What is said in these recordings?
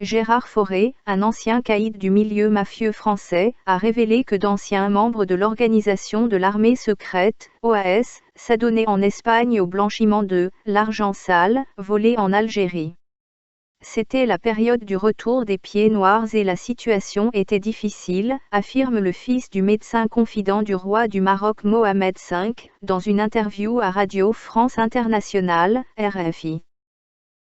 Gérard Fauré, un ancien caïd du milieu mafieux français, a révélé que d'anciens membres de l'organisation de l'armée secrète, OAS, s'adonnaient en Espagne au blanchiment de l'argent sale, volé en Algérie. C'était la période du retour des pieds noirs et la situation était difficile, affirme le fils du médecin confident du roi du Maroc Mohamed V, dans une interview à Radio France Internationale, RFI.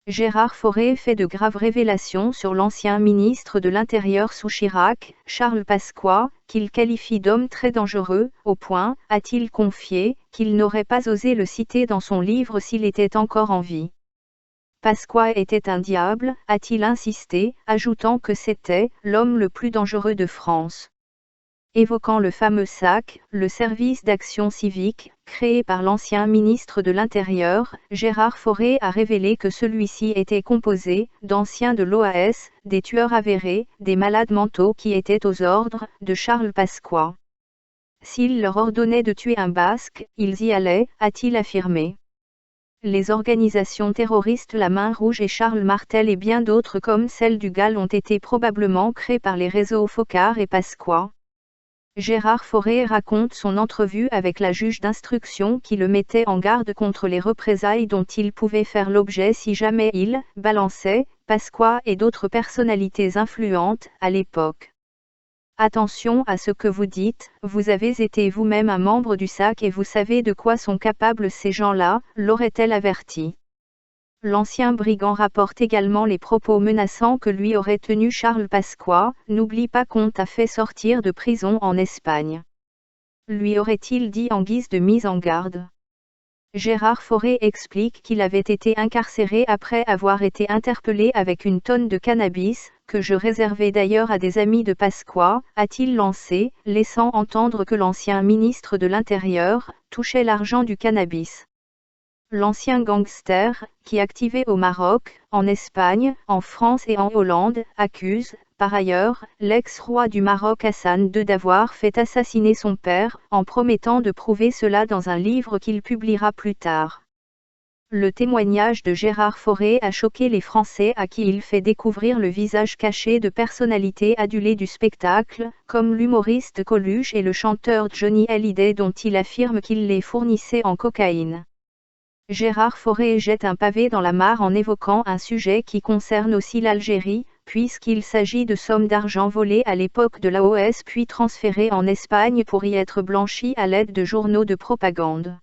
Gérard Fauré fait de graves révélations sur l'ancien ministre de l'Intérieur sous Chirac, Charles Pasqua, qu'il qualifie d'homme très dangereux, au point, a-t-il confié, qu'il n'aurait pas osé le citer dans son livre s'il était encore en vie. Pasqua était un diable, a-t-il insisté, ajoutant que c'était l'homme le plus dangereux de France. Évoquant le fameux SAC, le service d'action civique, créé par l'ancien ministre de l'Intérieur, Gérard Fauré a révélé que celui-ci était composé d'anciens de l'OAS, des tueurs avérés, des malades mentaux qui étaient aux ordres de Charles Pasqua. S'il leur ordonnait de tuer un Basque, ils y allaient, a-t-il affirmé. Les organisations terroristes La Main Rouge et Charles Martel et bien d'autres comme celle du GAL ont été probablement créées par les réseaux Foccart et Pasqua. Gérard Fauré raconte son entrevue avec la juge d'instruction qui le mettait en garde contre les représailles dont il pouvait faire l'objet si jamais il balançait Pasqua et d'autres personnalités influentes à l'époque. Attention à ce que vous dites, vous avez été vous-même un membre du SAC et vous savez de quoi sont capables ces gens-là, l'aurait-elle averti. L'ancien brigand rapporte également les propos menaçants que lui aurait tenus Charles Pasqua, n'oublie pas qu'on t'a fait sortir de prison en Espagne. Lui aurait-il dit en guise de mise en garde. Gérard Fauré explique qu'il avait été incarcéré après avoir été interpellé avec une tonne de cannabis, que je réservais d'ailleurs à des amis de Pasqua, a-t-il lancé, laissant entendre que l'ancien ministre de l'Intérieur touchait l'argent du cannabis. L'ancien gangster, qui activait au Maroc, en Espagne, en France et en Hollande, accuse, par ailleurs, l'ex-roi du Maroc Hassan II d'avoir fait assassiner son père, en promettant de prouver cela dans un livre qu'il publiera plus tard. Le témoignage de Gérard Fauré a choqué les Français à qui il fait découvrir le visage caché de personnalités adulées du spectacle, comme l'humoriste Coluche et le chanteur Johnny Hallyday dont il affirme qu'il les fournissait en cocaïne. Gérard Fauré jette un pavé dans la mare en évoquant un sujet qui concerne aussi l'Algérie, puisqu'il s'agit de sommes d'argent volées à l'époque de l'AOS puis transférées en Espagne pour y être blanchies à l'aide de journaux de propagande.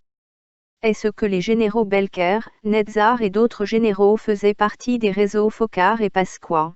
Est-ce que les généraux Belker, Netzar et d'autres généraux faisaient partie des réseaux Foccart et Pasqua ?